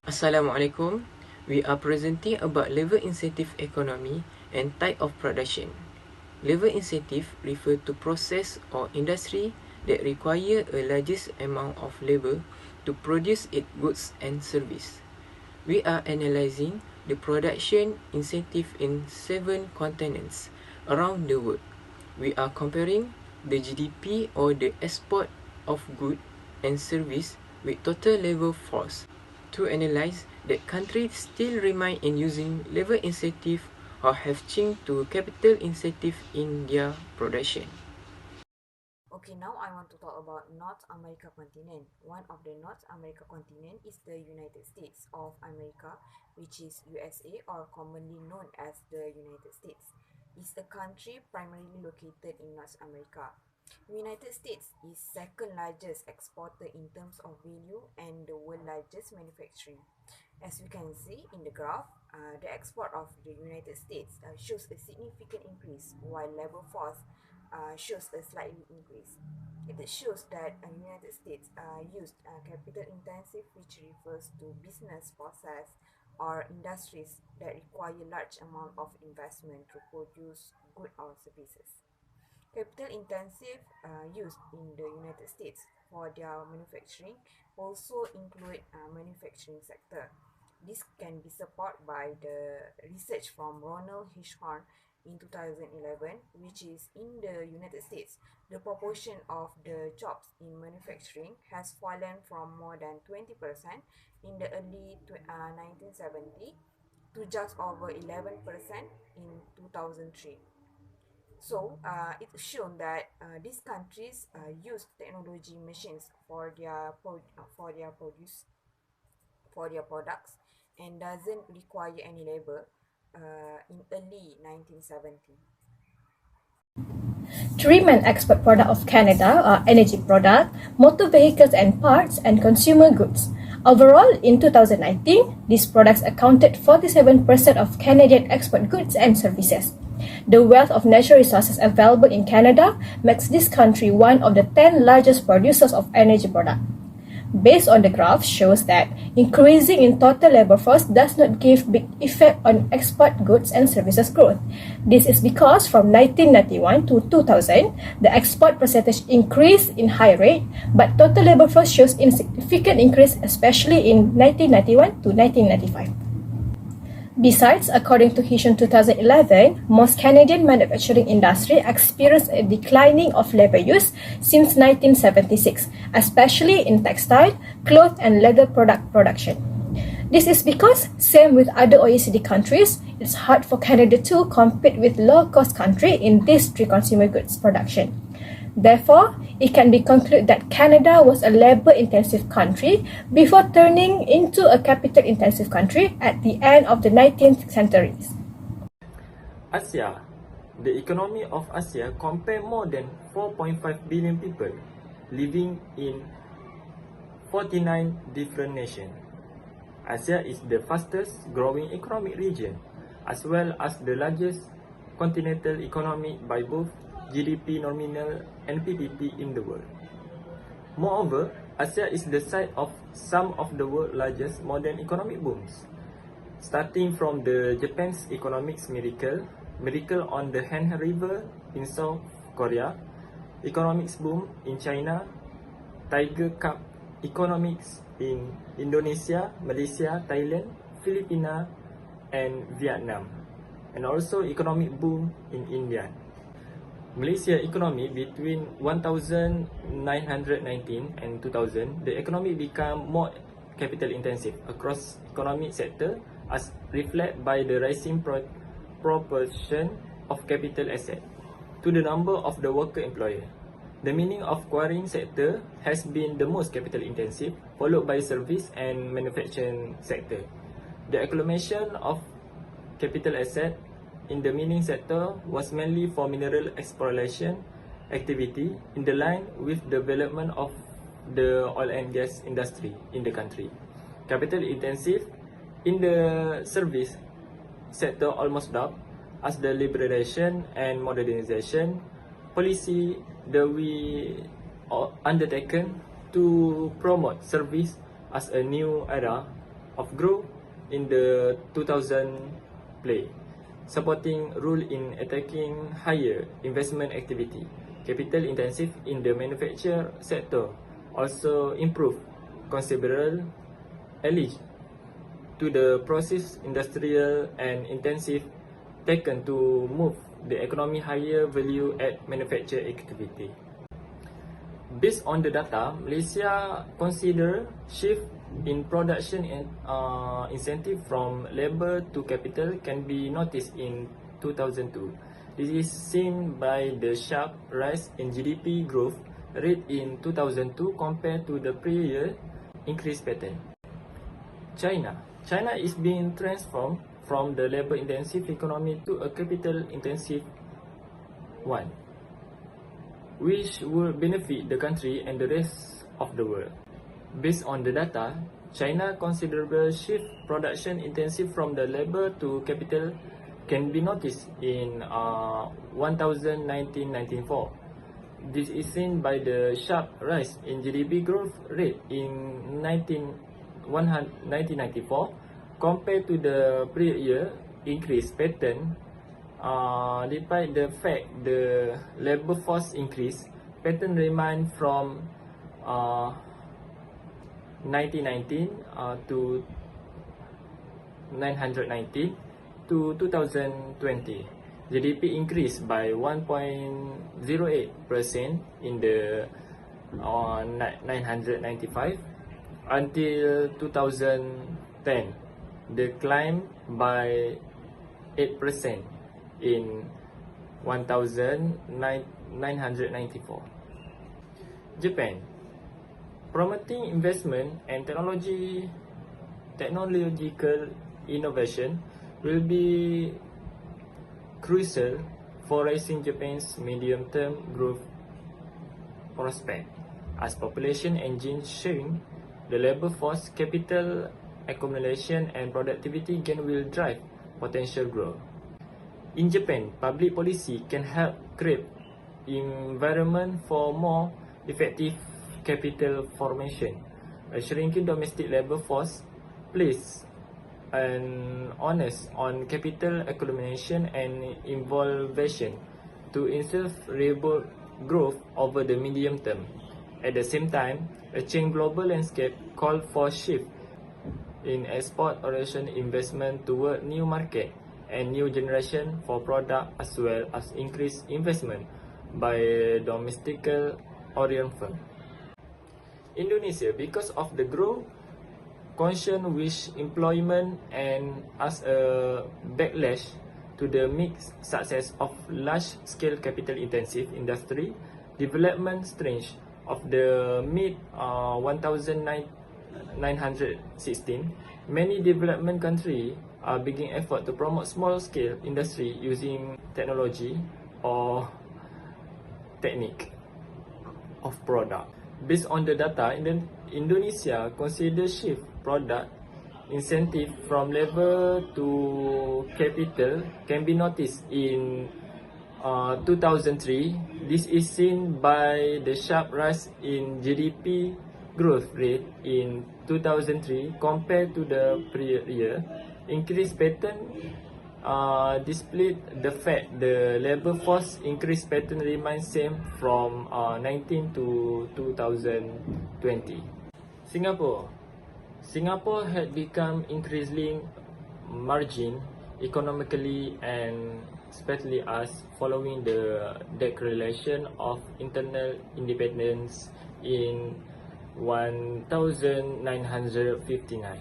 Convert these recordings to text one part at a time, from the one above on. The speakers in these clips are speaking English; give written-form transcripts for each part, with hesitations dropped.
Assalamualaikum. We are presenting about level incentive economy and type of production. Level incentive refer to process or industry that require a largest amount of labor to produce its goods and service. We are analyzing the production incentive in 7 continents around the world. We are comparing the GDP or the export of goods and service with total labor force. To analyze that countries still remain in using labor incentive or have changed to capital incentive in their production. Okay, now I want to talk about North America continent. One of the North America continent is the United States of America, which is USA or commonly known as the United States. It's a country primarily located in North America. United States is second largest exporter in terms of value and the world largest manufacturing. As you can see in the graph, the export of the United States shows a significant increase while labor force shows a slight increase. It shows that United States used capital intensive, which refers to business process or industries that require large amount of investment to produce goods or services. Capital intensive used in the United States for their manufacturing also include manufacturing sector. This can be supported by the research from Ronald Hirschhorn in 2011, which is in the United States. The proportion of the jobs in manufacturing has fallen from more than 20% in the early 1970 to just over 11% in 2003. So it's shown that these countries use technology machines for their products and doesn't require any labor in early 1970. Three main export products of Canada are energy products, motor vehicles and parts, and consumer goods. Overall, in 2019, these products accounted 47% of Canadian export goods and services. The wealth of natural resources available in Canada makes this country one of the 10 largest producers of energy products. Based on the graph shows that increasing in total labor force does not give big effect on export goods and services growth. This is because from 1991 to 2000, the export percentage increased in high rate, but total labor force shows insignificant increase, especially in 1991 to 1995. Besides, according to Hirschhorn 2011, most Canadian manufacturing industry experienced a declining of labor use since 1976, especially in textile, cloth and leather product production. This is because, same with other OECD countries, it's hard for Canada to compete with low-cost country in these three consumer goods production. Therefore, it can be concluded that Canada was a labor-intensive country before turning into a capital-intensive country at the end of the 19th century. Asia. The economy of Asia compare more than 4.5 billion people living in 49 different nations. Asia is the fastest growing economic region, as well as the largest continental economy by both GDP nominal and PPP in the world. Moreover, Asia is the site of some of the world's largest modern economic booms, starting from the Japan's economics miracle on the Han River in South Korea, economics boom in China, Tiger Cup economics in Indonesia, Malaysia, Thailand, Philippines, and Vietnam, and also economic boom in India. Malaysia economy between 1919 and 2000, the economy became more capital intensive across economic sector as reflected by the rising proportion of capital asset to the number of the worker employer. The meaning of quarrying sector has been the most capital intensive, followed by service and manufacturing sector. The accumulation of capital asset in the mining sector was mainly for mineral exploration activity in the line with the development of the oil and gas industry in the country. Capital intensive in the service sector almost doubled as the liberalization and modernization policy that we undertaken to promote service as a new era of growth in the 2000 play, supporting role in attacking higher investment activity. Capital intensive in the manufacture sector also improved considerably to the process industrial and intensive taken to move the economy higher value at manufacture activity. Based on the data, Malaysia consider shift in production and incentive from labor to capital can be noticed in 2002. This is seen by the sharp rise in GDP growth rate in 2002 compared to the previous increase pattern. China is being transformed from the labor-intensive economy to a capital-intensive one, which will benefit the country and the rest of the world. Based on the data, China considerable shift production intensive from the labor to capital can be noticed in 1994. This is seen by the sharp rise in GDP growth rate in 1994 compared to the previous year increase pattern. Despite the fact the labor force increase, pattern remain from 1919 to 919 to 2020. GDP increased by 1.08% in the 995 until 2010, declined by 8% in 1994. Japan, promoting investment and technological innovation will be crucial for raising Japan's medium-term growth prospect. As population engine showing, the labor force, capital accumulation and productivity gain will drive potential growth. In Japan, public policy can help create environment for more effective capital formation. A shrinking domestic labor force places an onus on capital accumulation and involvement to ensure reliable growth over the medium term. At the same time, a changing global landscape calls for shift in export-oriented investment toward new market and new generation for product, as well as increased investment by domestic-oriented firms. Indonesia, because of the growth concern with employment and as a backlash to the mixed success of large-scale capital-intensive industry development strength of the mid-1916, many development countries are beginning effort to promote small-scale industry using technology or technique of product. Based on the data, Indonesia consider shift product incentive from labor to capital can be noticed in 2003. This is seen by the sharp rise in GDP growth rate in 2003 compared to the previous year. Increased pattern displayed the fact the labor force increase pattern remains same from 19 to 2020. Singapore had become increasingly margin economically and especially as following the declaration of internal independence in 1959.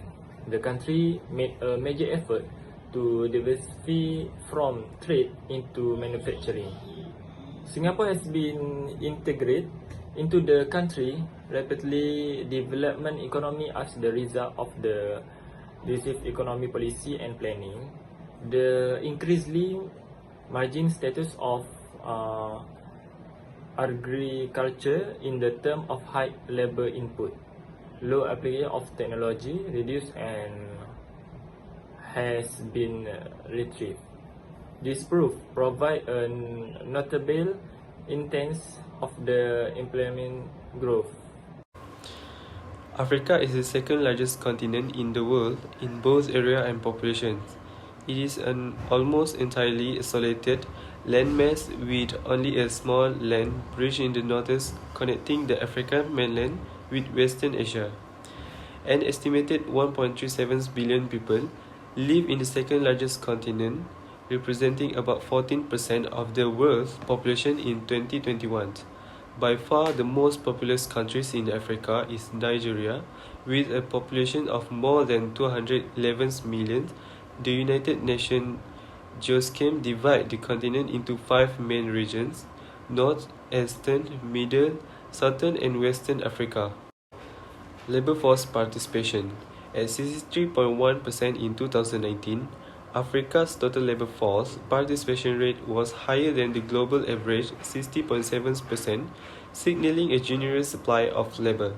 The country made a major effort to diversify from trade into manufacturing. Singapore has been integrated into the country rapidly development economy as the result of the decisive economy policy and planning. The increasingly margin status of agriculture in the term of high labor input, low application of technology, reduced and has been retrieved. This proof provide a notable instance of the employment growth. Africa is the second largest continent in the world in both area and population. It is an almost entirely isolated landmass with only a small land bridge in the northeast connecting the African mainland with Western Asia. An estimated 1.37 billion people live in the second largest continent, representing about 14% of the world's population in 2021. By far the most populous countries in Africa is Nigeria, with a population of more than 211 million. The United Nations geoscheme divides the continent into 5 main regions: North, Eastern, Middle, Southern and Western Africa. Labour force participation. At 63.1% in 2019, Africa's total labour force participation rate was higher than the global average 60.7%, signalling a generous supply of labour.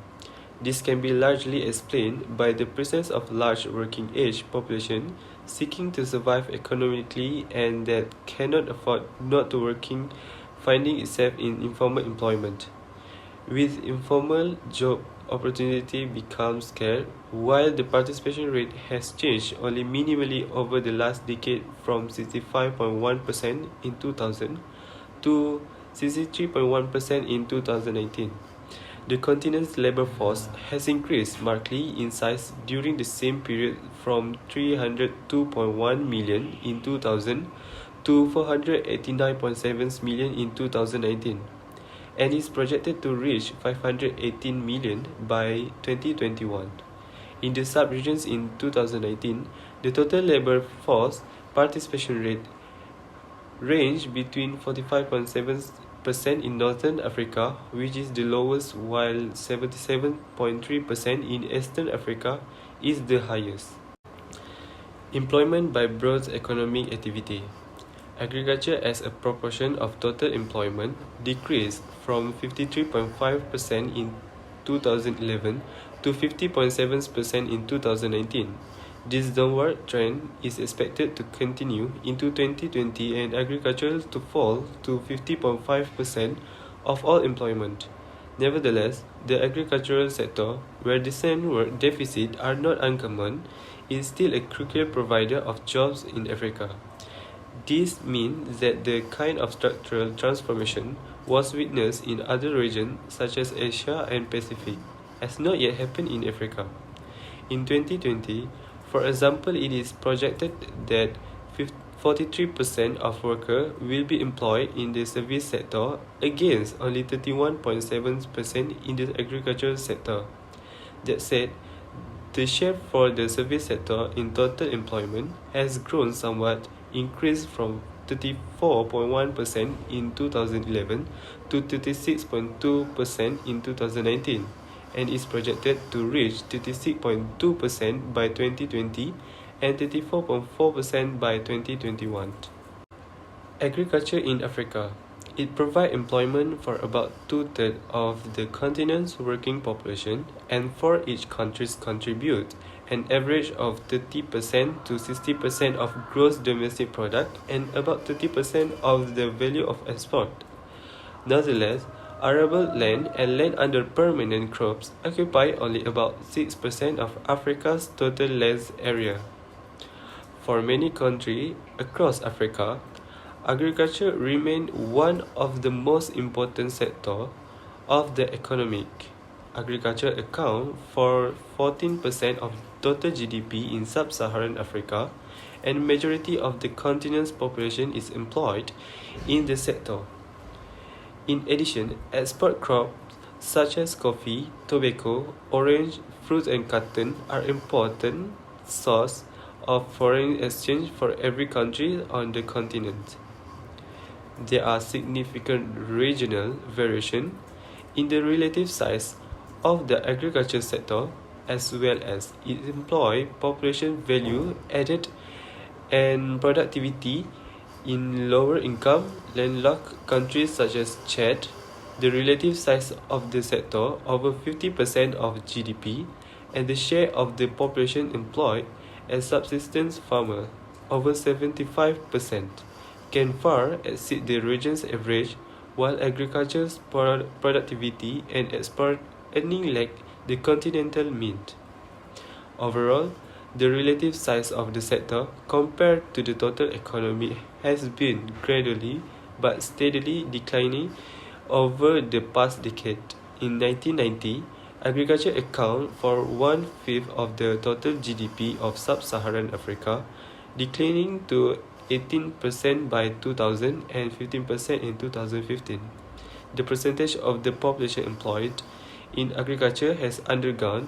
This can be largely explained by the presence of large working age population seeking to survive economically and that cannot afford not to working, finding itself in informal employment. With informal job opportunity becomes scarce, while the participation rate has changed only minimally over the last decade from 65.1% in 2000 to 63.1% in 2019. The continent's labour force has increased markedly in size during the same period from 302.1 million in 2000 to 489.7 million in 2019. And is projected to reach 518 million by 2021. In the sub-regions in 2019, the total labour force participation rate ranged between 45.7% in Northern Africa, which is the lowest, while 77.3% in Eastern Africa is the highest. Employment by broad economic activity. Agriculture as a proportion of total employment decreased from 53.5% in 2011 to 50.7% in 2019. This downward trend is expected to continue into 2020 and agriculture to fall to 50.5% of all employment. Nevertheless, the agricultural sector, where decent work deficits are not uncommon, is still a crucial provider of jobs in Africa. This means that the kind of structural transformation was witnessed in other regions such as Asia and Pacific has not yet happened in Africa. In 2020, for example, it is projected that 43% of workers will be employed in the service sector against only 31.7% in the agricultural sector. That said, the share for the service sector in total employment has grown somewhat, increased from 34.1% in 2011 to 36.2% in 2019 and is projected to reach 36.2% by 2020 and 34.4% by 2021. Agriculture in Africa. It provides employment for about 2/3 of the continent's working population, and for each countries contribute an average of 30% to 60% of gross domestic product and about 30% of the value of export. Nonetheless, arable land and land under permanent crops occupy only about 6% of Africa's total land area. For many countries across Africa, agriculture remains one of the most important sectors of the economy. Agriculture accounts for 14% of total GDP in sub-Saharan Africa, and majority of the continent's population is employed in the sector. In addition, export crops such as coffee, tobacco, orange, fruit and cotton are important source of foreign exchange for every country on the continent. There are significant regional variation in the relative size of the agriculture sector as well as its employed population value added and productivity. In lower income, landlocked countries such as Chad, the relative size of the sector over 50% of GDP and the share of the population employed as subsistence farmer over 75% can far exceed the region's average, while agriculture's productivity and export earning lag the continental mint. Overall, the relative size of the sector compared to the total economy has been gradually but steadily declining over the past decade. In 1990, agriculture accounted for 1/5 of the total GDP of sub-Saharan Africa, declining to 18% by 2000 and 15% in 2015. The percentage of the population employed in agriculture has undergone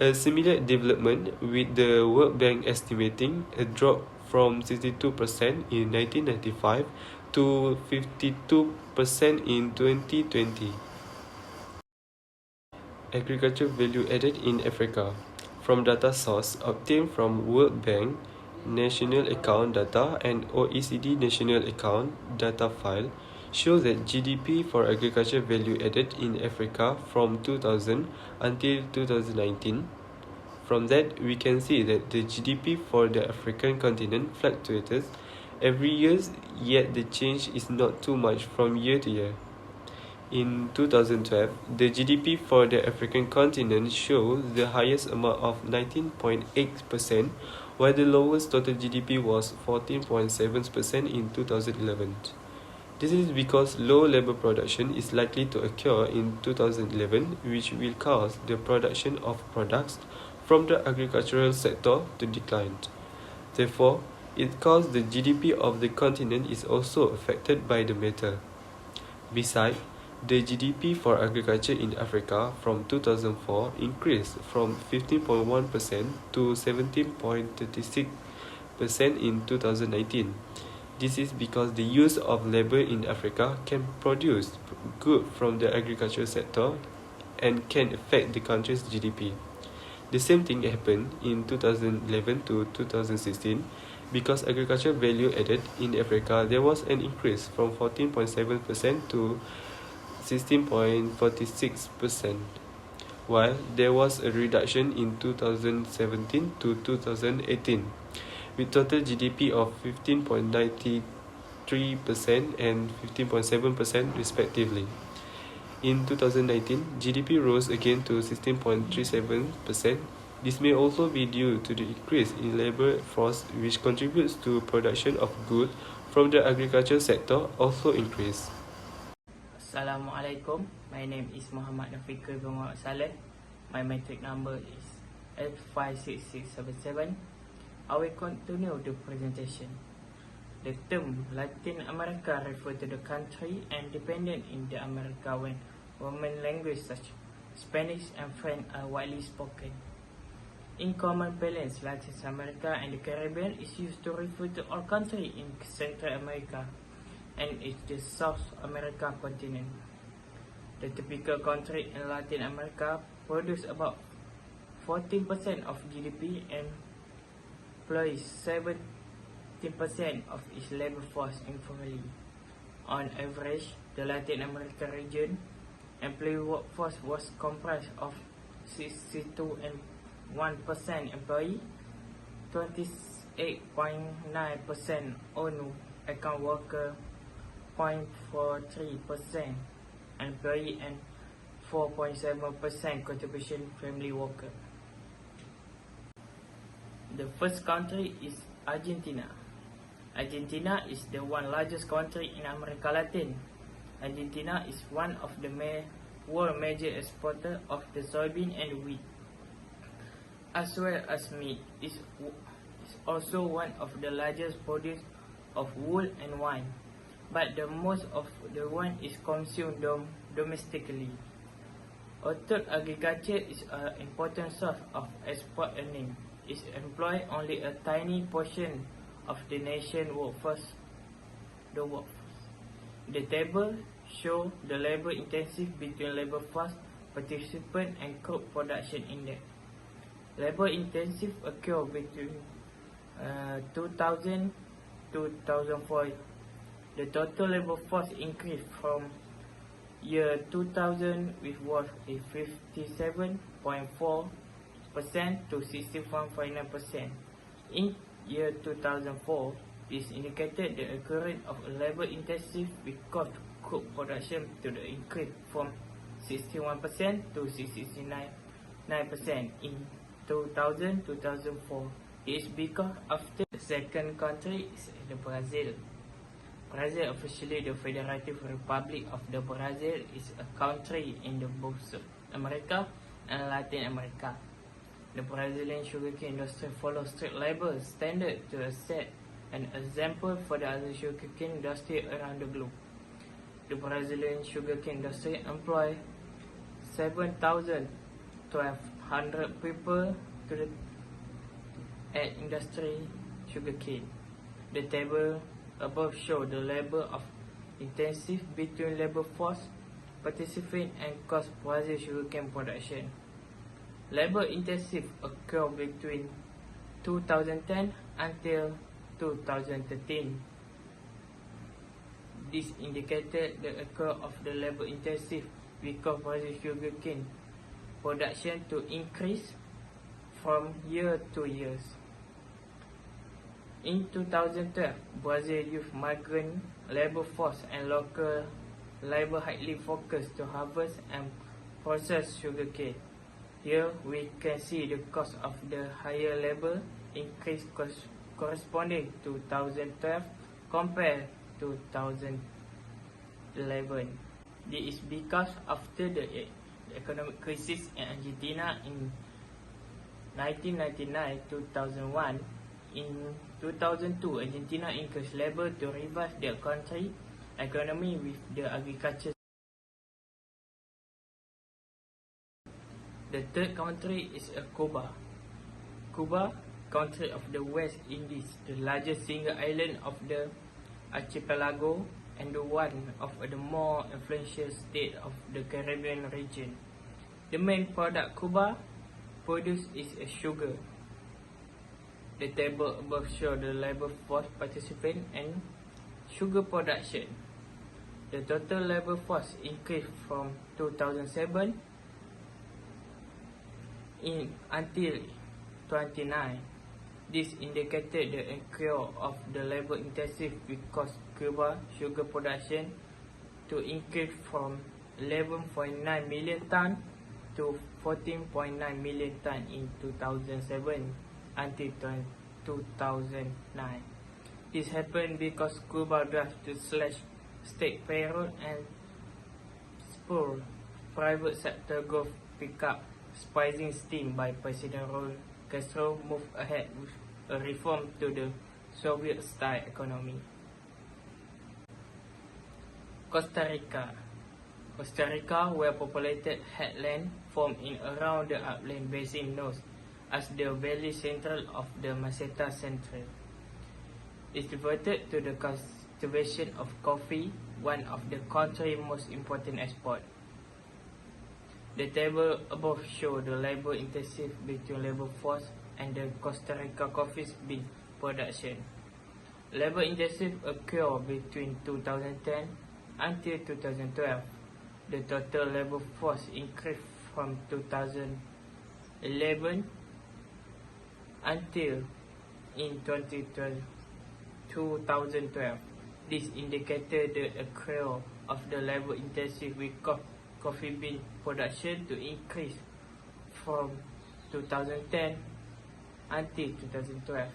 a similar development, with the World Bank estimating a drop from 62% in 1995 to 52% in 2020. Agriculture value added in Africa. From data source obtained from World Bank National Account data and OECD National Account data file, shows that GDP for agriculture value added in Africa from 2000 until 2019. From that, we can see that the GDP for the African continent fluctuates every year, yet the change is not too much from year to year. In 2012, the GDP for the African continent shows the highest amount of 19.8%, while the lowest total GDP was 14.7% in 2011. This is because low labor production is likely to occur in 2011, which will cause the production of products from the agricultural sector to decline. Therefore, it caused the GDP of the continent is also affected by the matter. Besides, the GDP for agriculture in Africa from 2004 increased from 15.1% to 17.36% in 2019. This is because the use of labor in Africa can produce goods from the agricultural sector and can affect the country's GDP. The same thing happened in 2011 to 2016. Because agriculture value added in Africa, there was an increase from 14.7% to 16.46%, while there was a reduction in 2017 to 2018, with total GDP of 15.93% and 15.7% respectively. In 2019, GDP rose again to 16.37%. This may also be due to the increase in labor force, which contributes to production of goods from the agriculture sector also increase. Assalamualaikum. My name is Muhammad Nafiqul bin Muhammad Saleh. My metric number is 856677. I will continue the presentation. The term Latin America refers to the country independent in the America when Roman languages such as Spanish and French are widely spoken. In common parlance, Latin America and the Caribbean is used to refer to all countries in Central America and it's the South America continent. The typical country in Latin America produce about 14% of GDP and employs 17% of its labor force informally. On average, the Latin America region employee workforce was comprised of 62.1% employee, 28.9% own account worker, 0.43% employee and 4.7% contribution family worker. The first country is Argentina. Argentina is the one largest country in America Latin. Argentina is one of the world major exporter of the soybean and wheat, as well as meat. It is also one of the largest producers of wool and wine, but the most of the wine is consumed domestically. Although agriculture is an important source of export earning, it employs only a tiny portion of the nation's workforce. The table shows the labor intensive between labor force participant and crop production index. Labor intensive occur between 2000 to 2004. The total labor force increased from year 2000, which was a 57.4% to 61.9%. In year 2004, this indicated the occurrence of a labor intensive because crop production to the increase from 61% to 69% in 2000-2004. It is because after the second country is the Brazil. Brazil, officially the Federative Republic of the Brazil, is a country in the both South America and Latin America. The Brazilian sugarcane industry follows strict labor standards to set an example for the other sugarcane industry around the globe. The Brazilian sugarcane industry employs 7,200 people at industry sugarcane. The table above shows the labor of intensive between labor force, participant and cost Brazil sugarcane production. Labor intensive occurred between 2010 until 2013. This indicated the occur of the labor intensive because Brazil sugarcane production to increase from year to years. In 2012, Brazil youth migrant labor force and local labor highly focused to harvest and process sugarcane. Here we can see the cost of the higher labor increase corresponding to 2012 compared to 2011. This is because after the economic crisis in Argentina in 1999-2001, in 2002, Argentina increased labor to revive their country economy with the agriculture. The third country is Cuba. Cuba, country of the West Indies, the largest single island of the archipelago and the one of the more influential states of the Caribbean region. The main product Cuba produces is sugar. The table above shows the labor force participant and sugar production. The total labor force increased from 2007 until 29. This indicated the increase of the labor intensive because Cuba sugar production to increase from 11.9 million ton to 14.9 million ton in 2007 until 2009. This happened because Cuba drives to slash state payroll and spur private sector growth pick up, rising steam by President Raul Castro moved ahead with a reform to the Soviet-style economy. Costa Rica, well-populated headland formed in around the upland basin known as the valley central of the Meseta Central. Is devoted to the cultivation of coffee, one of the country's most important exports. The table above shows the labor intensive between labor force and the Costa Rica coffee bean production. Labor intensive occurred between 2010 until 2012. The total labor force increased from 2011 until in 2012. This indicated the occurrence of the labor intensive with coffee bean production to increase from 2010 until 2012.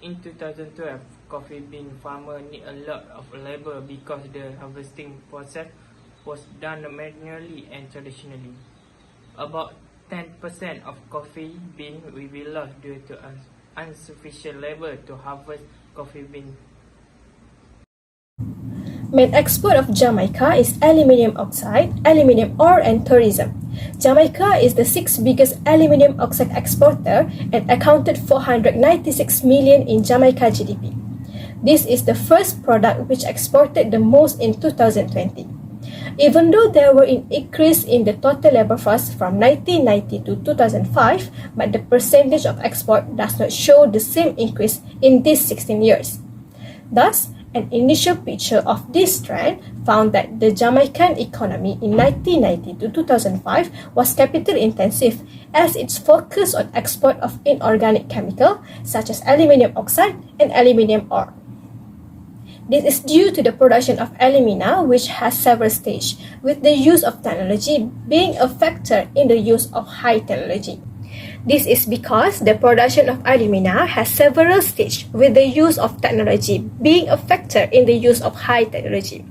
In 2012, coffee bean farmers need a lot of labor because the harvesting process was done manually and traditionally. About 10% of coffee bean will be lost due to insufficient labor to harvest coffee bean. Main export of Jamaica is aluminium oxide, aluminium ore and tourism. Jamaica is the sixth biggest aluminium oxide exporter and accounted for 496 million in Jamaica GDP. This is the first product which exported the most in 2020. Even though there were an increase in the total labor force from 1990 to 2005, but the percentage of export does not show the same increase in these 16 years. Thus, an initial picture of this trend found that the Jamaican economy in 1990 to 2005 was capital intensive as its focus on export of inorganic chemical such as aluminium oxide and aluminium ore. This is due to the production of alumina, which has several stages, with the use of technology being a factor in the use of high technology. This is because the production of alumina has several stages, with the use of technology being a factor in the use of high technology.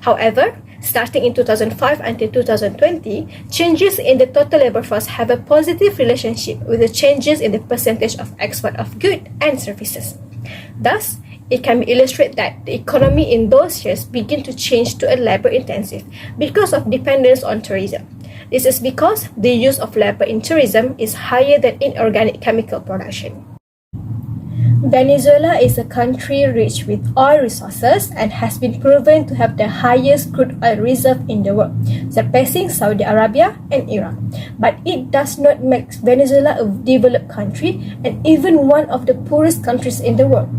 However, starting in 2005 until 2020, changes in the total labor force have a positive relationship with the changes in the percentage of export of goods and services. Thus, it can be illustrated that the economy in those years begin to change to a labor-intensive because of dependence on tourism. This is because the use of labor in tourism is higher than in organic chemical production. Venezuela is a country rich with oil resources and has been proven to have the highest crude oil reserve in the world, surpassing Saudi Arabia and Iraq. But it does not make Venezuela a developed country and even one of the poorest countries in the world.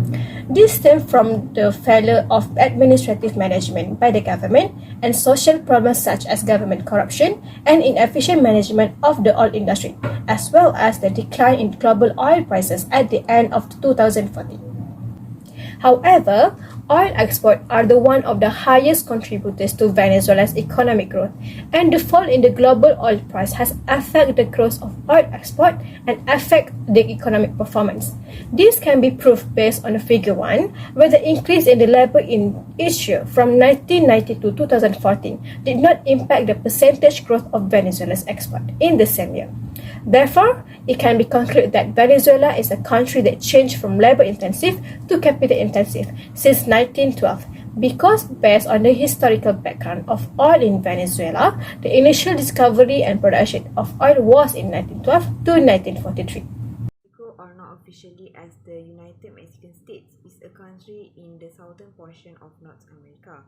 This stems from the failure of administrative management by the government and social problems such as government corruption and inefficient management of the oil industry, as well as the decline in global oil prices at the end of 2014. However, oil exports are the one of the highest contributors to Venezuela's economic growth, and the fall in the global oil price has affected the growth of oil export and affect the economic performance. This can be proved based on Figure 1, where the increase in the labor in each year from 1990 to 2014 did not impact the percentage growth of Venezuela's export in the same year. Therefore, it can be concluded that Venezuela is a country that changed from labor-intensive to capital-intensive since 1912 because based on the historical background of oil in Venezuela, the initial discovery and production of oil was in 1912 to 1943. Mexico, or not officially as the United Mexican States, is a country in the southern portion of North America.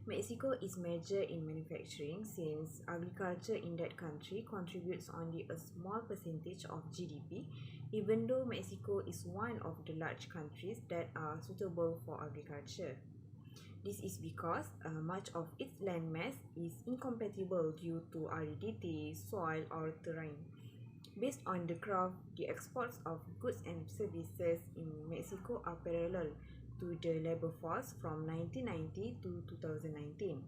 Mexico is major in manufacturing since agriculture in that country contributes only a small percentage of GDP, even though Mexico is one of the large countries that are suitable for agriculture. This is because much of its landmass is incompatible due to aridity, soil, or terrain. Based on the graph, the exports of goods and services in Mexico are parallel to the labor force from 1990 to 2019.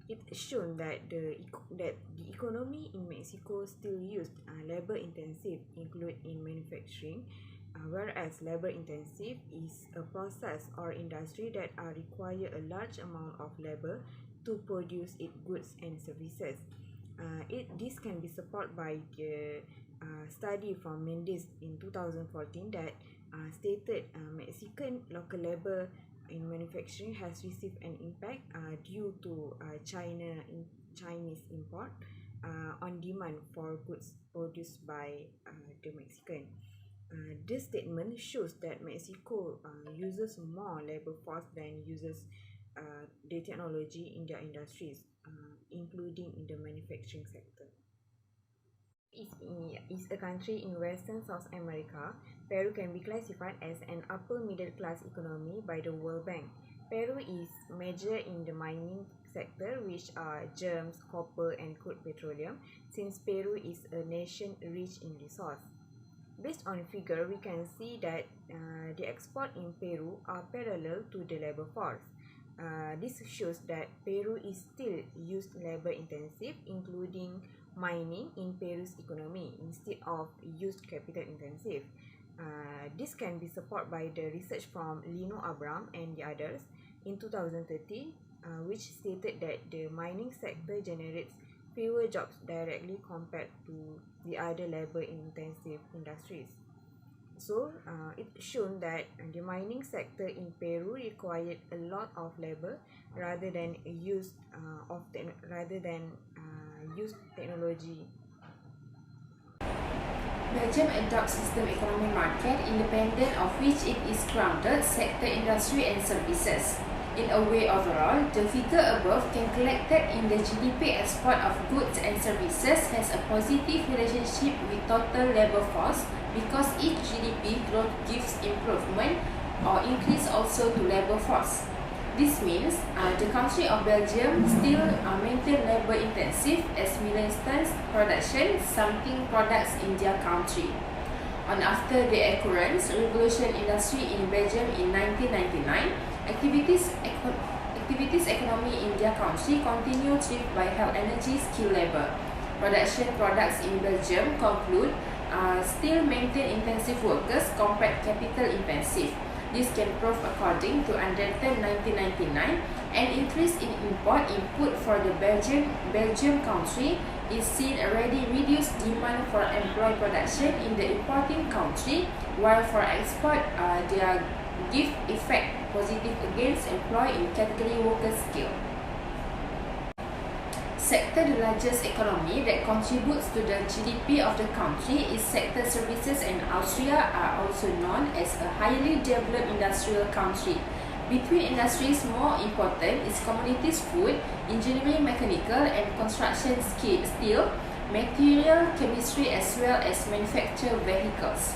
It's shown that the economy in Mexico still used labor-intensive include in manufacturing, whereas labor-intensive is a process or industry that require a large amount of labor to produce its goods and services. This can be supported by the study from Mendes in 2014 that stated Mexican local labor in manufacturing has received an impact due to Chinese import on demand for goods produced by the Mexican. This statement shows that Mexico uses more labor force than uses the technology in their industries, including in the manufacturing sector. Is a country in Western South America. Peru can be classified as an upper middle class economy by the World Bank. Peru is major in the mining sector, which are gems, copper, and crude petroleum, since Peru is a nation rich in resource. Based on figure, we can see that the export in Peru are parallel to the labor force. This shows that Peru is still used labor intensive, including mining in Peru's economy instead of used capital intensive. This can be supported by the research from Lino Abram and the others in 2013, which stated that the mining sector generates fewer jobs directly compared to the other labor-intensive industries. So, it's shown that the mining sector in Peru required a lot of labor rather than used technology. Belgium adopts system economy market independent of which it is grounded sector industry and services. In a way overall, the figure above can collected in the GDP export of goods and services has a positive relationship with total labor force because each GDP growth gives improvement or increase also to labor force. This means the country of Belgium still maintain labor intensive as milestone production something products in their country. And after the occurrence revolution industry in Belgium in 1999, Activities economy in their country continue driven by health, energy, skilled labor. Production products in Belgium conclude still maintain intensive workers compared capital intensive. This can prove according to Anderton 1999, an increase in import input for the Belgium country is seen already reduced demand for employed production in the importing country, while for export their give effect positive against employed in category worker skill. Sector the largest economy that contributes to the GDP of the country is sector services, and Austria are also known as a highly developed industrial country. Between industries more important is commodities food, engineering, mechanical and construction steel, material, chemistry as well as manufactured vehicles.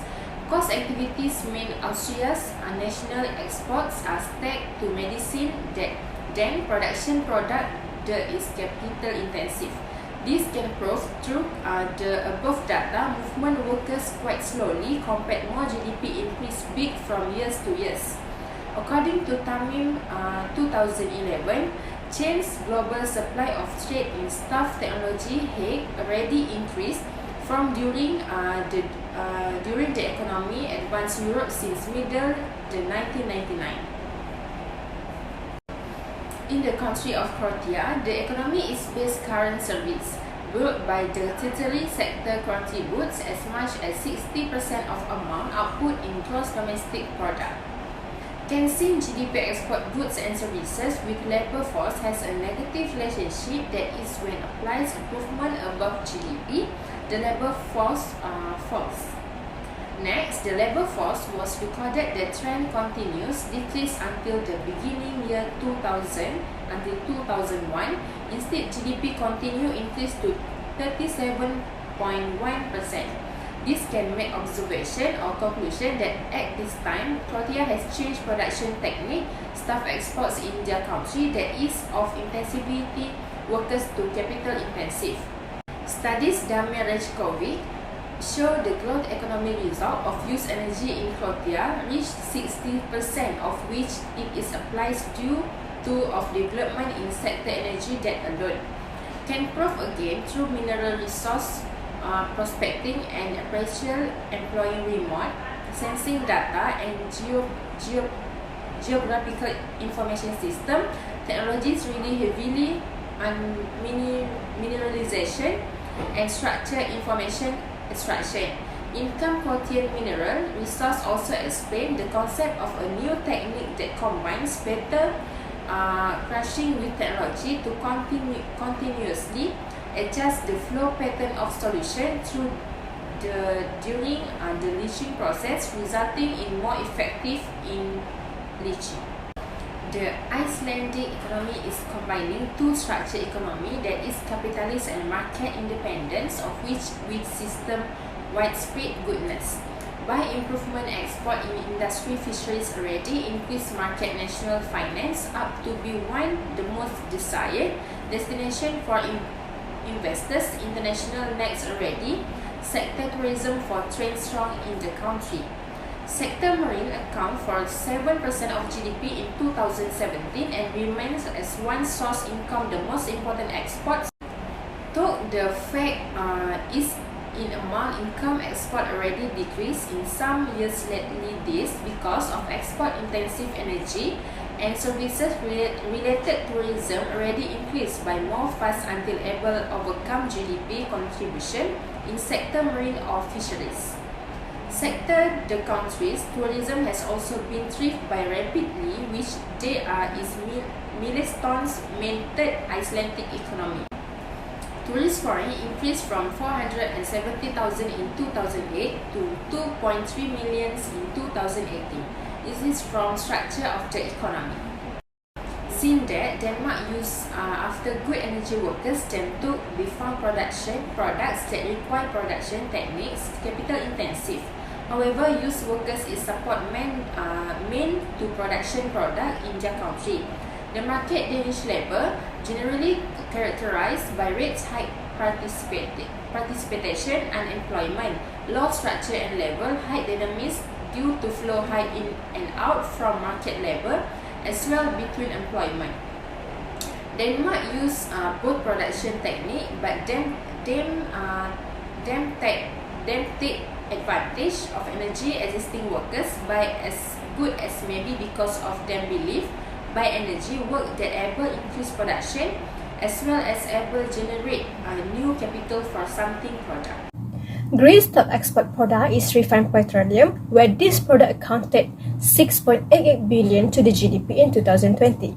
Cost activities main Austria's national exports are stacked to medicine, then production product is capital intensive. This can prove through the above data movement workers quite slowly compared more GDP increase big from years to years. According to Tamim 2011, Chain's global supply of trade in staff technology had already increased from during the economy advanced Europe since middle the 1999. In the country of Croatia, the economy is based current service, built by the tertiary sector contributes as much as 60% of amount output in gross domestic product. Can-seen GDP export goods and services with labor force has a negative relationship, that is when applies improvement above GDP, the labor force falls. Next, the labor force was recorded the trend continues decrease until the beginning year 2000 until 2001. Instead, GDP continue increase to 37.1%. This can make observation or conclusion that at this time, Croatia has changed production technique, staff exports in their country that is of intensivity workers to capital intensive. Studies Damir Rejkovic show the growth economic result of used energy in Croatia reached 60%, of which it is applies due to of development in sector energy that alone. Can prove again through mineral resource prospecting and appraisal employing remote sensing data and geographical information system technologies really heavily on mineralization and structure information extraction. Income Croatian mineral resource also explain the concept of a new technique that combines better crushing with technology to continuously adjust the flow pattern of solution through during the leaching process, resulting in more effective in leaching. The Icelandic economy is combining two structure economy, that is capitalist and market independence, of which with system widespread goodness. By improvement export in industry fisheries already increased market national finance up to be one the most desired destination for investors international next already. Sector tourism for trade strong in the country. Sector marine account for 7% of GDP in 2017 and remains as one source income the most important exports. Though the fact is in amount income export already decreased in some years lately, this because of export intensive energy and services related tourism already increased by more fast until able overcome GDP contribution in sector marine or fisheries. Sector the country's tourism has also been thrived by rapidly, which they are is milestones main third Icelandic economy. Tourist foreign increased from 470,000 in 2008 to 2.3 million in 2018. This is from structure of the economy. Since that, Denmark used after good energy workers tend to be found production products that require production techniques capital intensive. However, used workers is support main to production product in their country. The market Danish labor generally characterized by rates high participation and employment, low structure and level, high dynamism due to flow high in and out from market labor, as well between employment. Denmark use both production technique, but them take advantage of energy existing workers by as good as maybe because of them believe by energy work that able increase production as well as able generate new capital for something product. Greece's top export product is refined petroleum, where this product accounted 6.88 billion to the GDP in 2020.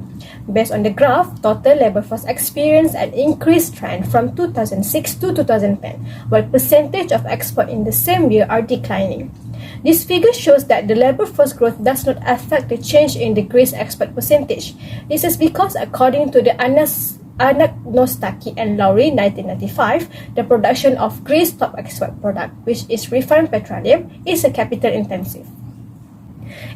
Based on the graph, total labor force experienced an increased trend from 2006 to 2010, while percentage of export in the same year are declining. This figure shows that the labor force growth does not affect the change in the Greece export percentage. This is because, according to the Anagnostakis and Lowry 1995, the production of Greece's top export product, which is refined petroleum, is a capital intensive.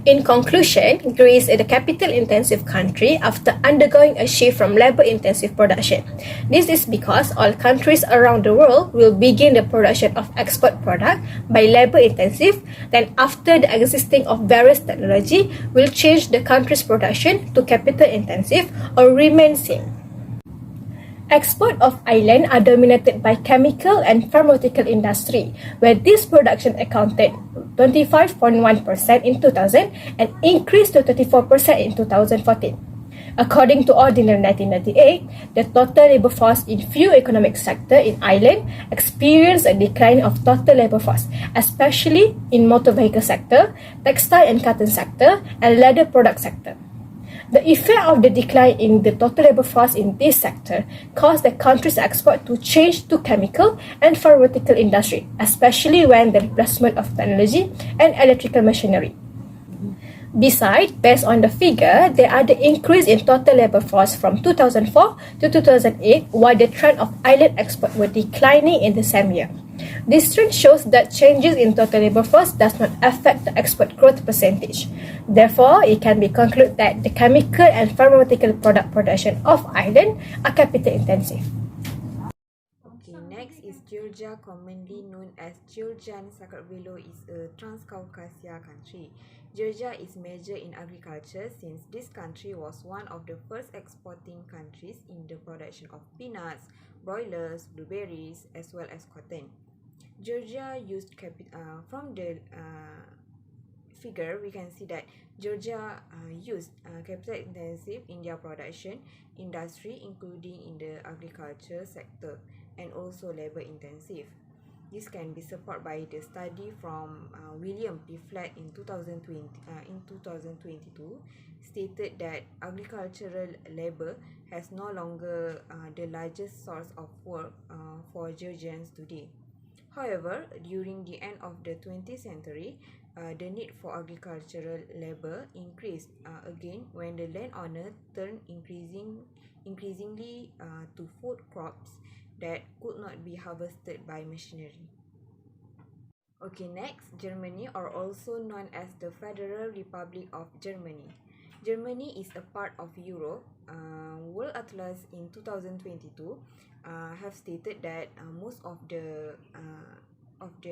In conclusion, Greece is a capital-intensive country after undergoing a shift from labor-intensive production. This is because all countries around the world will begin the production of export product by labor-intensive, then after the existing of various technology will change the country's production to capital-intensive or remain same. Export of island are dominated by chemical and pharmaceutical industry, where this production accounted 25.1% in 2000 and increased to 34% in 2014. According to Ordinary 1998, the total labor force in few economic sectors in island experienced a decline of total labor force, especially in motor vehicle sector, textile and cotton sector, and leather product sector. The effect of the decline in the total labor force in this sector caused the country's export to change to chemical and pharmaceutical industry, especially when the replacement of technology and electrical machinery. Besides, based on the figure, there are the increase in total labor force from 2004 to 2008, while the trend of island export were declining in the same year. This trend shows that changes in total labor force does not affect the export growth percentage. Therefore, it can be concluded that the chemical and pharmaceutical product production of island are capital intensive. Okay, next is Georgia, commonly known as Georgian Sakartvelo, is a Transcaucasia country. Georgia is major in agriculture since this country was one of the first exporting countries in the production of peanuts, broilers, blueberries, as well as cotton. Georgia used from the figure, we can see that Georgia used capital-intensive in their production industry, including in the agriculture sector, and also labor-intensive. This can be supported by the study from William P. Flatt in 2022, stated that agricultural labor has no longer the largest source of work for Georgians today. However, during the end of the 20th century, the need for agricultural labor increased again when the landowner turned increasingly to food crops that could not be harvested by machinery. Okay, next, Germany, or also known as the Federal Republic of Germany. Germany is a part of Europe. World Atlas in 2022 have stated that most of the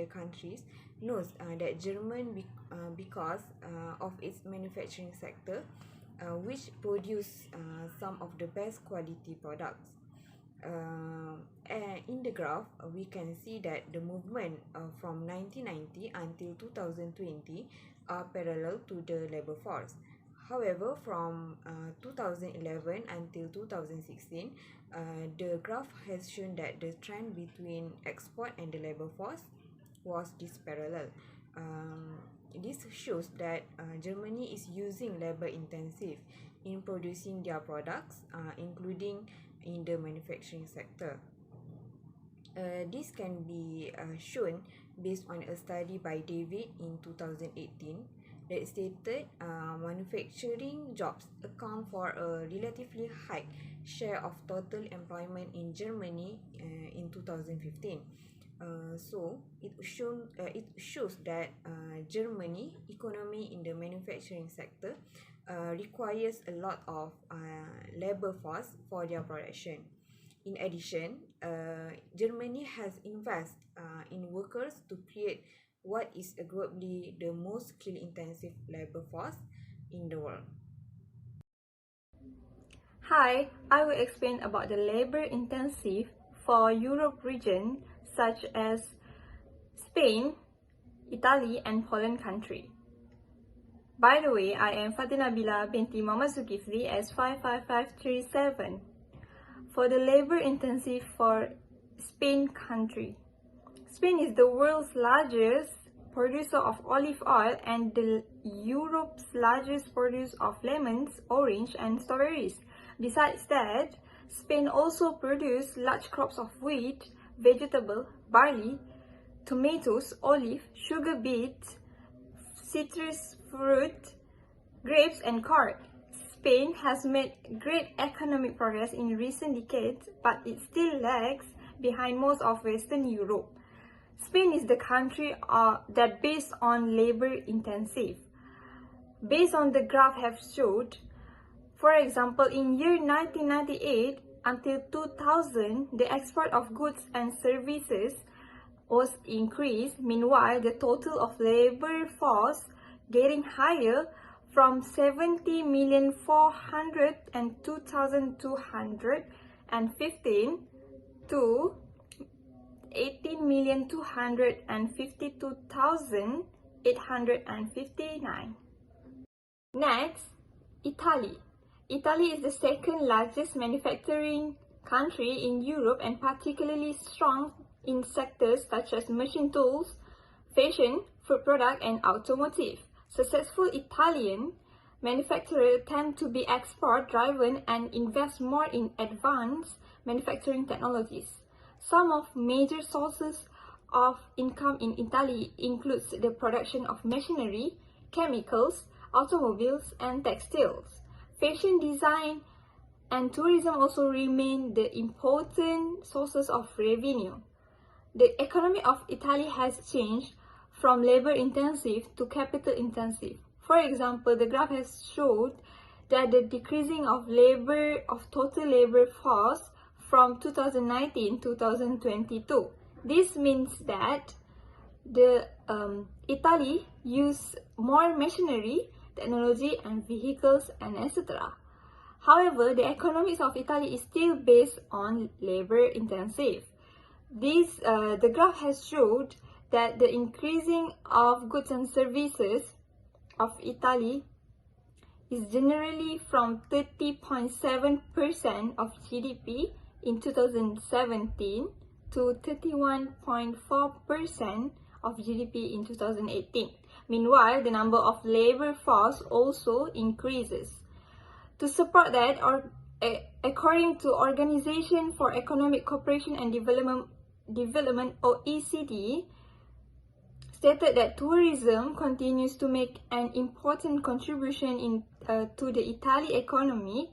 countries knows that German because of its manufacturing sector, which produce some of the best quality products. And in the graph, we can see that the movement from 1990 until 2020 are parallel to the labor force. However, from 2011 until 2016, the graph has shown that the trend between export and the labor force was disparallel. This shows that Germany is using labor intensive in producing their products, including in the manufacturing sector. This can be shown based on a study by David in 2018 that stated manufacturing jobs account for a relatively high share of total employment in Germany in 2015. So it shows that Germany economy in the manufacturing sector requires a lot of labor force for their production. In addition, Germany has invested in workers to create what is globally the most skill-intensive labor force in the world. Hi, I will explain about the labor intensive for Europe region such as Spain, Italy and Poland country. By the way, I am FATIN BINTI ZULKIFLI as 55537. For the labor intensive for Spain country. Spain is the world's largest producer of olive oil and Europe's largest producer of lemons, orange and strawberries. Besides that, Spain also produces large crops of wheat, vegetable, barley, tomatoes, olive, sugar beet, citrus fruit, grapes and corn. Spain has made great economic progress in recent decades, but it still lags behind most of Western Europe. Spain is the country that based on labor intensive. Based on the graph have showed, for example, in year 1998 until 2000, the export of goods and services was increased. Meanwhile, the total of labor force getting higher from 70,402,215 to 18,252,859. Next, Italy. Italy is the second largest manufacturing country in Europe and particularly strong in sectors such as machine tools, fashion, food product and automotive. Successful Italian manufacturers tend to be export-driven and invest more in advanced manufacturing technologies. Some of major sources of income in Italy includes the production of machinery, chemicals, automobiles, and textiles. Fashion design and tourism also remain the important sources of revenue. The economy of Italy has changed from labor-intensive to capital-intensive. For example, the graph has showed that the decreasing of total labor force from 2019 to 2022. This means that Italy use more machinery, technology and vehicles and etc. However, the economics of Italy is still based on labor-intensive. The graph has showed that the increasing of goods and services of Italy is generally from 30.7% of GDP in 2017 to 31.4% of GDP in 2018. Meanwhile, the number of labor force also increases. To support that, according to Organization for Economic Cooperation and Development OECD, stated that tourism continues to make an important contribution to the Italy economy.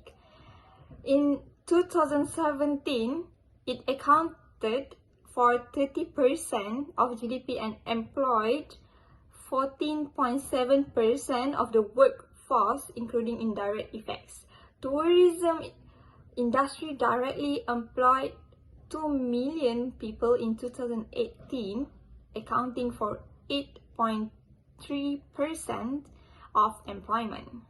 In 2017, it accounted for 30% of GDP and employed 14.7% of the workforce, including indirect effects. Tourism industry directly employed 2 million people in 2018, accounting for 8.3% of employment.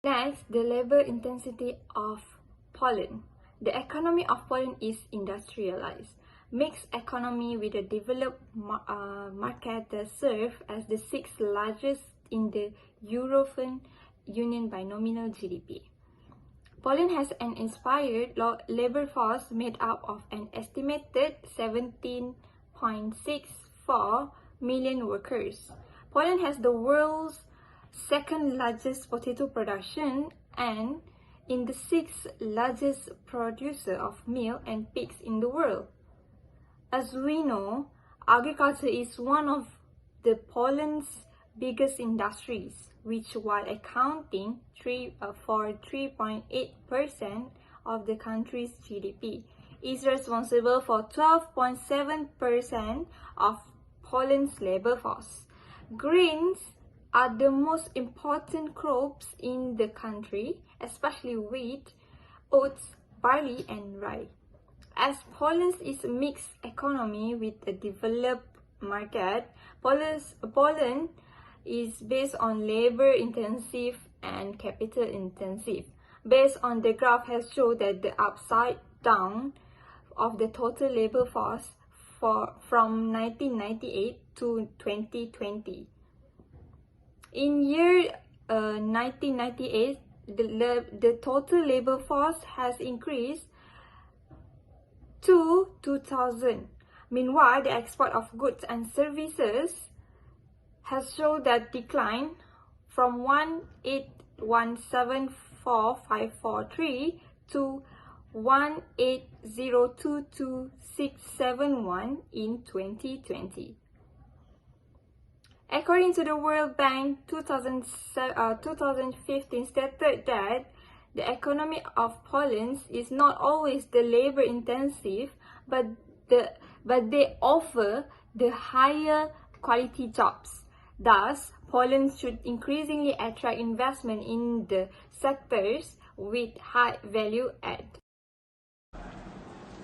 Next, the labor intensity of Poland. The economy of Poland is industrialized, mixed economy with a developed market that serves as the sixth largest in the European Union by nominal GDP. Poland has an inspired labor force made up of an estimated 17.64 million workers. Poland has the world's second largest potato production and in the sixth largest producer of milk and pigs in the world. As we know, agriculture is one of the Poland's biggest industries, which while accounting for 3.8% of the country's GDP, is responsible for 12.7% of Poland's labor force. Grains are the most important crops in the country, especially wheat, oats, barley and rye. As Poland is a mixed economy with a developed market, Poland is based on labor-intensive and capital-intensive. based on the graph has shown that the upside down of the total labor force from 1998 to 2020. In year 1998, the total labor force has increased to 2,000. Meanwhile, the export of goods and services has shown that decline from 18174,543 to 18022,671 in 2020. According to the World Bank, 2015 stated that the economy of Poland is not always the labor intensive, but they offer the higher quality jobs. Thus, Poland should increasingly attract investment in the sectors with high value add.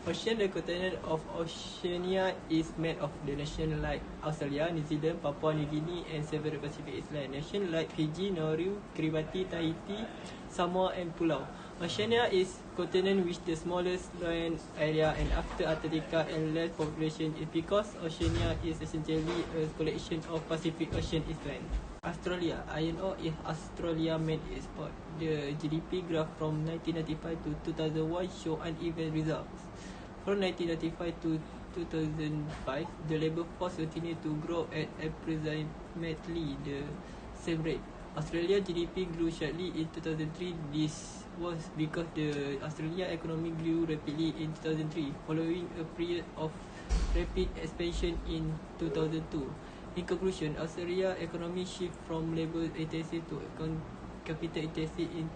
The continent of Oceania is made of the nations like Australia, New Zealand, Papua New Guinea and several Pacific Islands. Nations like Fiji, Nauru, Kiribati, Tahiti, Samoa and Pulau. Oceania is continent with the smallest land area and after Antarctica and less population is because Oceania is essentially a collection of Pacific Ocean islands. Australia, iron ore is Australia's main export. The GDP graph from 1995 to 2001 show uneven results. From 1995 to 2005, the labor force continued to grow at approximately the same rate. Australia GDP grew sharply in 2003. This was because the Australian economy grew rapidly in 2003, following a period of rapid expansion in 2002. In conclusion, Australia's economy shift from labor intensive to capital intensive in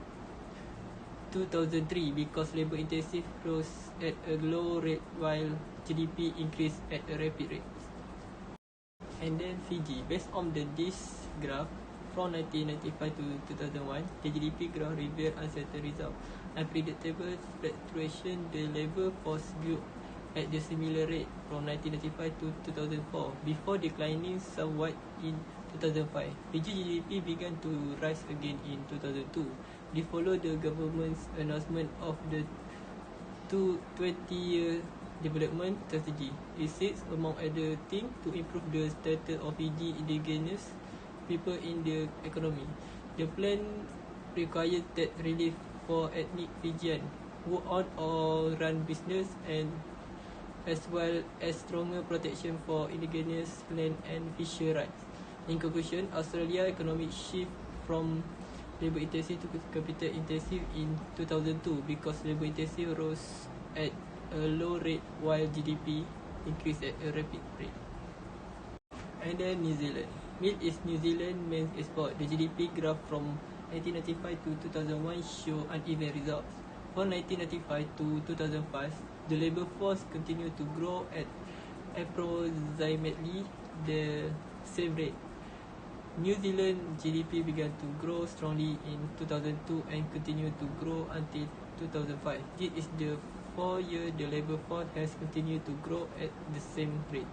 2003 because labor intensive rose at a low rate while GDP increased at a rapid rate. And then Fiji, based on this graph from 1995 to 2001, the GDP graph revealed uncertain results. Unpredictable fluctuation, the labor force grew at the similar rate from 1995 to 2004 before declining somewhat in 2005. Fiji GDP began to rise again in 2002. They followed the government's announcement of the 20-year development strategy. It seeks, among other things, to improve the status of Fiji indigenous people in the economy. The plan required tax relief for ethnic Fijian who own or run business, and as well as stronger protection for indigenous land and fisher rights. In conclusion, Australia's economic shift from labor intensive to capital intensive in 2002 because labor intensive rose at a low rate while GDP increased at a rapid rate. And then New Zealand. Milk is New Zealand's main export. The GDP graph from 1995 to 2001 show uneven results. From 1995 to 2005, the labor force continued to grow at approximately the same rate. New Zealand GDP began to grow strongly in 2002 and continued to grow until 2005. This is the 4 year the labor force has continued to grow at the same rate.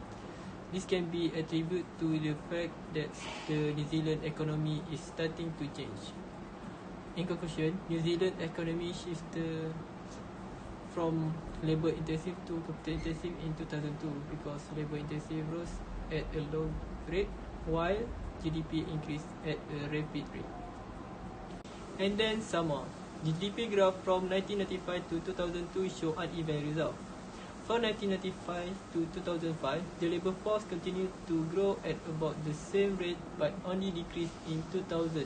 This can be attributed to the fact that the New Zealand economy is starting to change. In conclusion, New Zealand economy shifted from labor intensive to capital intensive in 2002 because labor intensive rose at a low rate while GDP increased at a rapid rate. And then Samoa. GDP graph from 1995 to 2002 show uneven results. From 1995 to 2005, the labor force continued to grow at about the same rate but only decreased in 2000.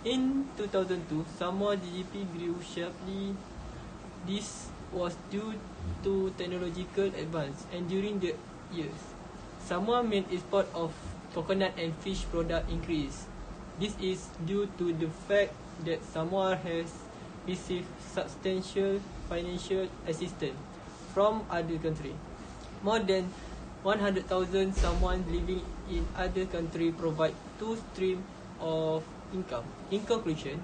In 2002, Samoa GDP grew sharply. This was due to technological advance, and during the years, Samoa's main export of coconut and fish product increased. This is due to the fact that Samoa has received substantial financial assistance from other countries. More than 100,000 Samoans living in other countries provide two streams of income. In conclusion,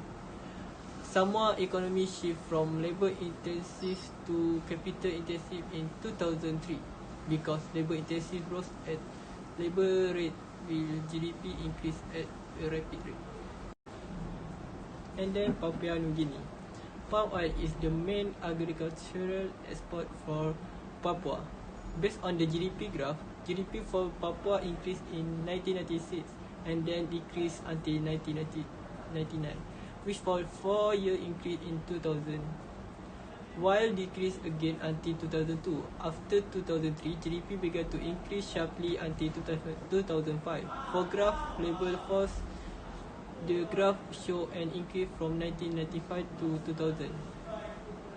Samoa economy shift from labor intensive to capital intensive in 2003 because labor intensive rose at labor rate while GDP increased at a rapid rate. And then Papua New Guinea. palm oil is the main agricultural export for Papua. Based on the GDP graph, GDP for Papua increased in 1996 and then decreased until 1999, which for 4-year increase in 2000, while decreased again until 2002. After 2003, GDP began to increase sharply until 2005. For graph labor force, the graph show an increase from 1995 to 2000,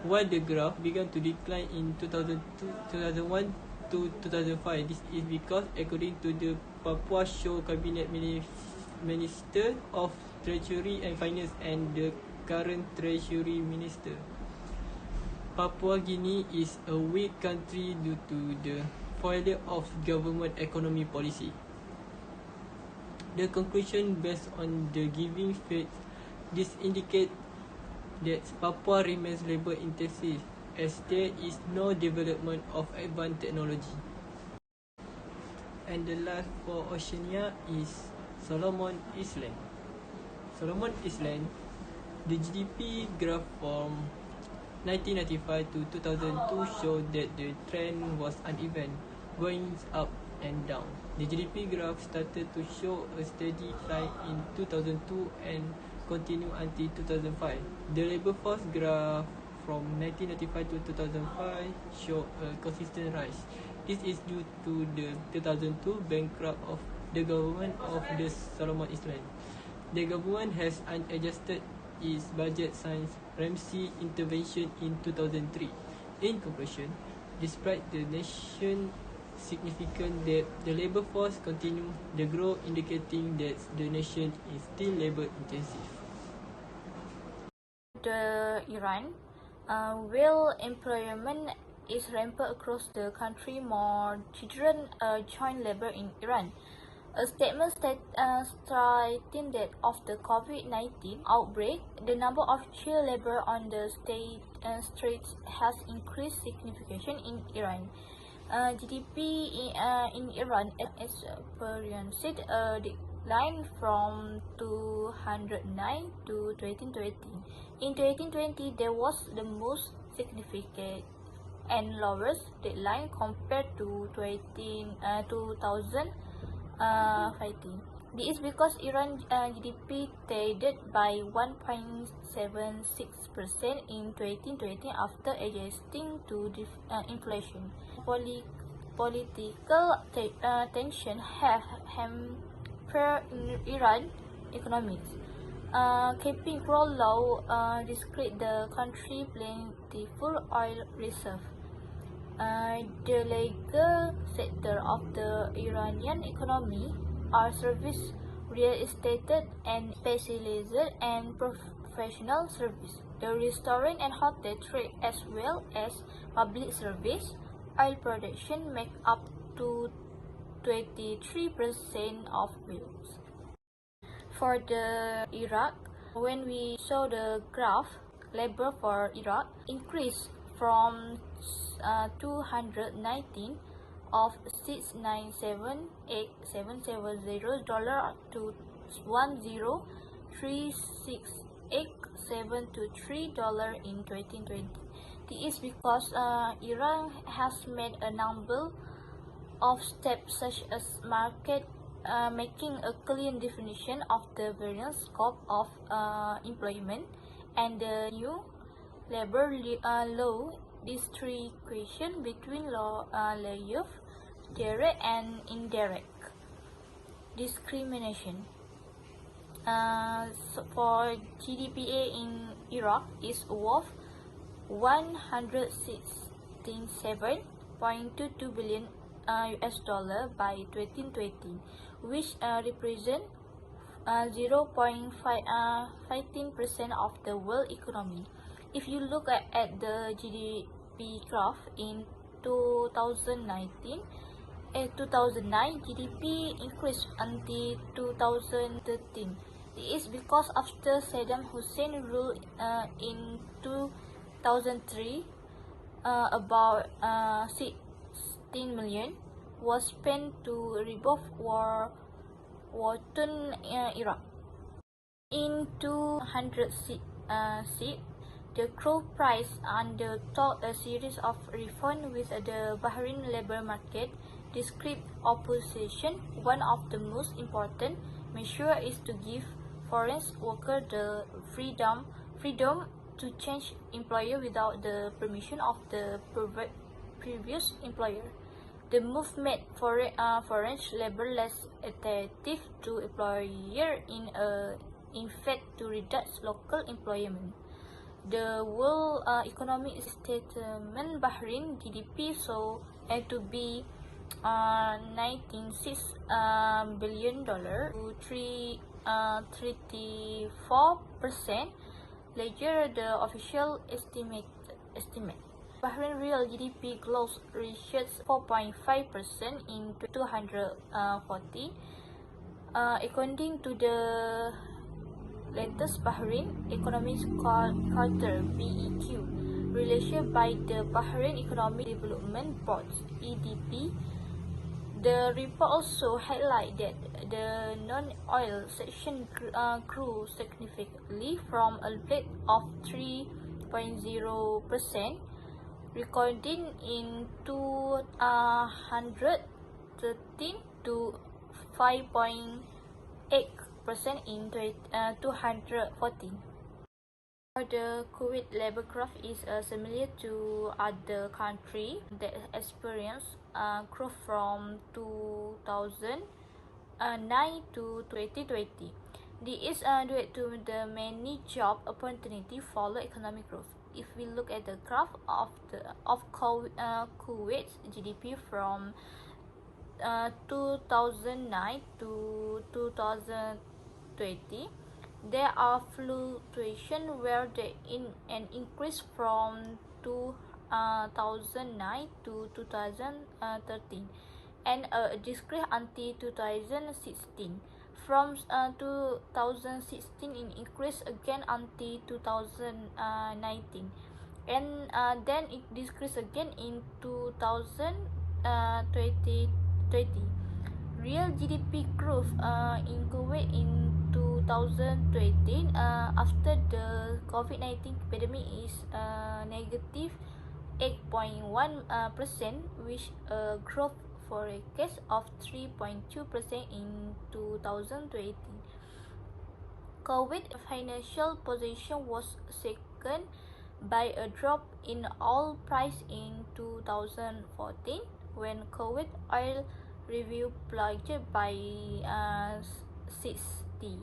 while the graph began to decline in 2001 to 2005. This is because, according to the Papua Show Cabinet Minister of Treasury and Finance and the current Treasury Minister, Papua Guinea is a weak country due to the failure of government economy policy. The conclusion based on the giving facts, this indicates that Papua remains labor intensive as there is no development of advanced technology. And the last for Oceania is Solomon Island. Solomon Island, the GDP graph from 1995 to 2002 showed that the trend was uneven, going up and down. The GDP graph started to show a steady climb in 2002 and continued until 2005. The labor force graph from 1995 to 2005 showed a consistent rise. This is due to the 2002 bankrupt of the government of the Solomon Islands. The government has unadjusted its budget since Ramsey intervention in 2003. In conclusion, despite the nation's significant debt, the labor force continue the growth, indicating that the nation is still labor intensive. Iran, while employment is rampant across the country, more children join labor in Iran. A statement stating that of the COVID-19 outbreak, the number of child labor on the streets has increased significantly in Iran. GDP in Iran experienced a decline from 2009 to 2020. In 2020, there was the most significant and lowest decline compared to 2015. This is because Iran GDP traded by 1.76% in 2020 after adjusting to inflation. Political tension have hampered Iran economics, keeping growth low despite the country's plentiful oil reserve. The legal sector of the Iranian economy are service, real estate, and specialized and professional service. The restaurant and hotel trade, as well as public service, oil production make up to 23% of bills. For the Iraq, when we saw the graph, labor for Iraq increased from 219 of $697,870 to $1,036,873 in 2020. This is because Iran has made a number of steps such as market making a clear definition of the various scope of employment and the new labor law distinction between layoff, direct and indirect discrimination. So for GDP in Iraq is worth $167.22 billion US dollar by 2020, which represent 0.15% of the world economy. If you look at the GDP graph in 2009, GDP increased until 2013. It is because after Saddam Hussein ruled in 2003, about 16 million was spent to rebuild war-torn Iraq. In 2006, The crew price undertook a series of reforms with the Bahrain labor market. Described opposition. One of the most important measures is to give foreign workers the freedom to change employer without the permission of the previous employer. The move made foreign labor less attractive to employer in fact to reduce local employment. The World Economic Statement Bahrain GDP saw to be $96 billion to 34% larger the official estimate. Bahrain real GDP growth reached 4.5% in 2014. According to the latest Bahrain Economies Quarter (BEQ) released by the Bahrain Economic Development Board (EDB), the report also highlights that the non-oil section grew significantly from a rate of 3.0% recorded in 2013 to 5.8% in 2014. The Kuwait labor graph is similar to other countries that experienced growth from 2009 to 2020. This is due to the many job opportunities follow economic growth. If we look at the graph of Kuwait's GDP from 2009 to 2020, there are fluctuations where an increase from 2009 to 2013 and a decrease until 2016. From 2016 it increased again until 2019 and then it decreased again in 2020. Real GDP growth in Kuwait in 2020 after the COVID-19 pandemic is negative 8.1%, which a growth forecast of 3.2% in 2020. Kuwait's financial position was shaken by a drop in oil price in 2014 when Kuwait oil review plunged by 60%.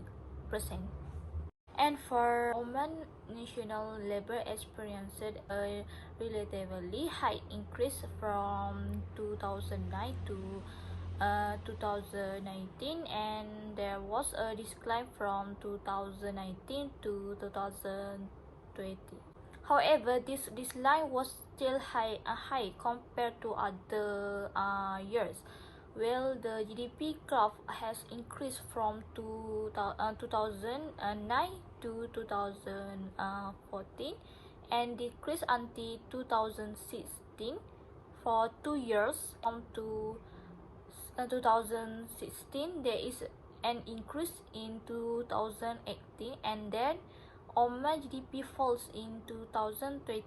And for Oman, national labor experienced a relatively high increase from 2009 to 2019, and there was a decline from 2019 to 2020. However, this decline was still high compared to other years. Well, the GDP graph has increased from 2009 to 2014 and decreased until 2016 for 2 years. From 2016, there is an increase in 2018 and then Oman GDP falls in 2020.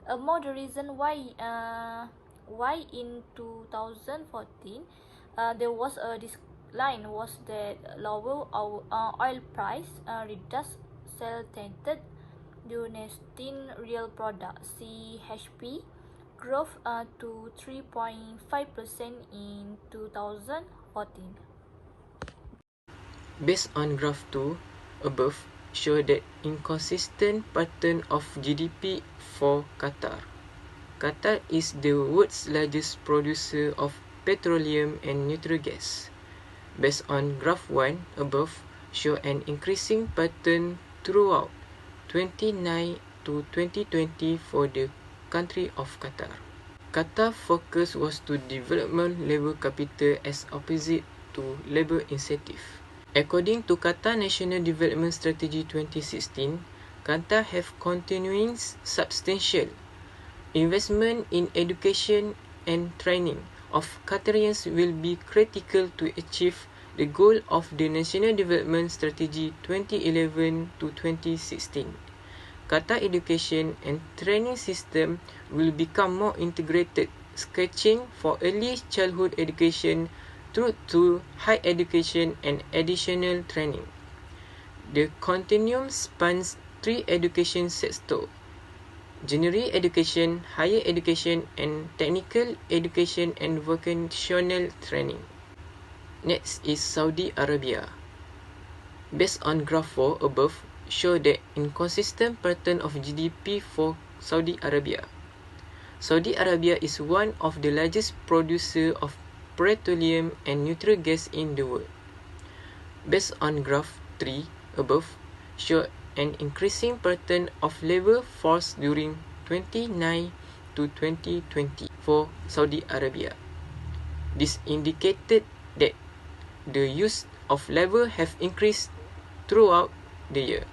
Among the reason why in 2014 there was a decline was that lower oil price reduced sale-tainted domestic real product (CHP) growth to 3.5% in 2014. Based on graph 2 above, show that inconsistent pattern of GDP for Qatar. Qatar is the world's largest producer of petroleum and natural gas. Based on graph 1 above, show an increasing pattern throughout 2009 to 2020 for the country of Qatar. Qatar's focus was to development labor capital as opposite to labor incentive. According to Qatar National Development Strategy 2016, Qatar have continuing substantial investment in education and training of Qatarians will be critical to achieve the goal of the National Development Strategy 2011 to 2016. Qatar education and training system will become more integrated, stretching for early childhood education through to higher education and additional training. The continuum spans three education sectors: general education, higher education, and technical education and vocational training. Next is Saudi Arabia. Based on graph 4 above, show the inconsistent pattern of GDP for Saudi Arabia. Saudi Arabia is one of the largest producers of petroleum and natural gas in the world. Based on graph 3 above, show an increasing pattern of labor force during 2009 to 2020 for Saudi Arabia. This indicated that the use of labor have increased throughout the year.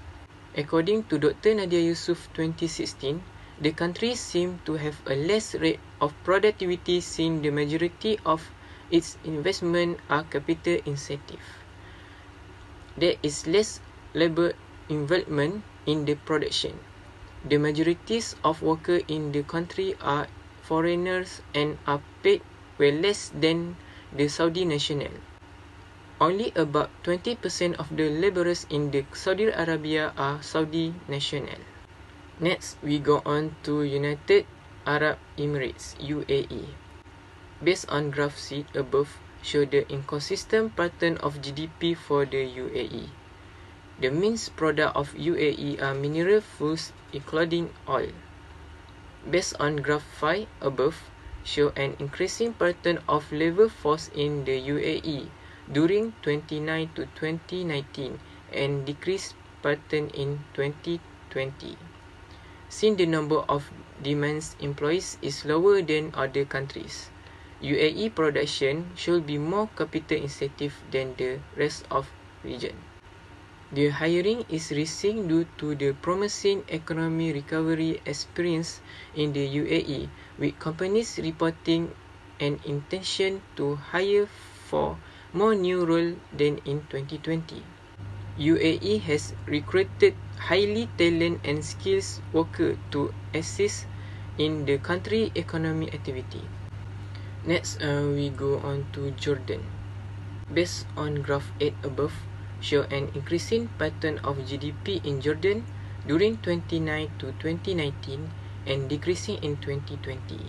According to Dr. Nadia Yusuf 2016, the country seemed to have a less rate of productivity since the majority of its investment are capital intensive. There is less labor involvement in the production. The majorities of workers in the country are foreigners and are paid well less than the Saudi national. Only about 20% of the laborers in the Saudi Arabia are Saudi national. Next, we go on to United Arab Emirates, UAE. Based on graph C above, show the inconsistent pattern of GDP for the UAE. The main product of UAE are mineral foods, including oil. Based on graph 5 above, show an increasing pattern of labor force in the UAE during 2009 to 2019 and decreased pattern in 2020. Since the number of demands employees is lower than other countries, UAE production should be more capital intensive than the rest of region. The hiring is rising due to the promising economic recovery experience in the UAE, with companies reporting an intention to hire for more new roles than in 2020. UAE has recruited highly talented and skilled workers to assist in the country economic activity. Next, we go on to Jordan. Based on graph 8 above, show an increasing pattern of GDP in Jordan during 2009 to 2019 and decreasing in 2020.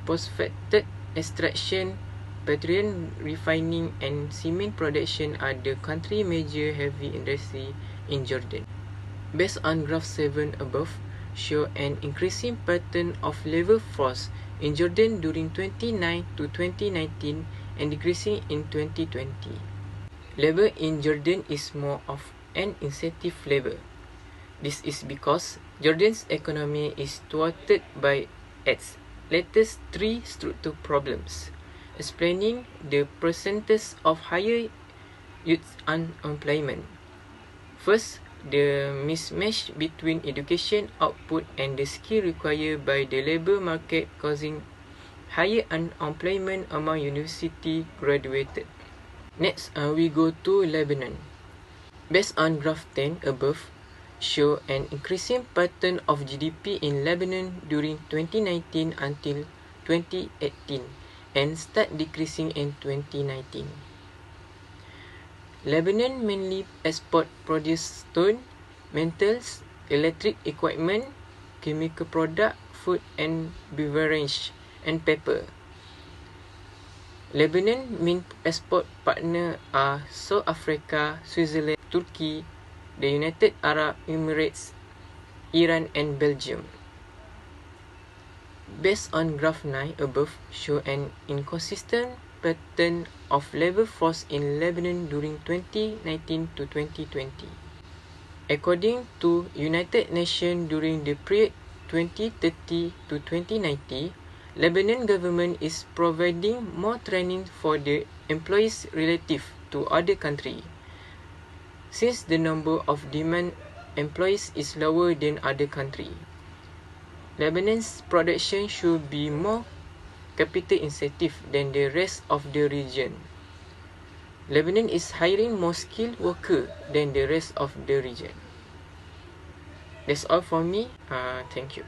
Phosphate extraction, petroleum refining, and cement production are the country's major heavy industry in Jordan. Based on graph 7 above, show an increasing pattern of labor force in Jordan during 2009 to 2019 and decreasing in 2020. Labor in Jordan is more of an incentive labor. This is because Jordan's economy is thwarted by its latest three structural problems, explaining the percentage of higher youth unemployment. First, the mismatch between education output and the skill required by the labor market, causing higher unemployment among university graduated. Next, we go to Lebanon. Based on graph 10 above, show an increasing pattern of GDP in Lebanon during 2019 until 2018 and start decreasing in 2019. Lebanon mainly export produce stone, metals, electric equipment, chemical product, food and beverage, and paper. Lebanon main export partner are South Africa, Switzerland, Turkey, the United Arab Emirates, Iran, and Belgium. Based on graph 9 above, show an inconsistent pattern of labor force in Lebanon during 2019 to 2020. According to United Nations, during the period 2030 to 2090, Lebanon government is providing more training for the employees relative to other countries, since the number of demand employees is lower than other countries. Lebanon's production should be more capital intensive than the rest of the region. Lebanon is hiring more skilled workers than the rest of the region. That's all from me. Thank you.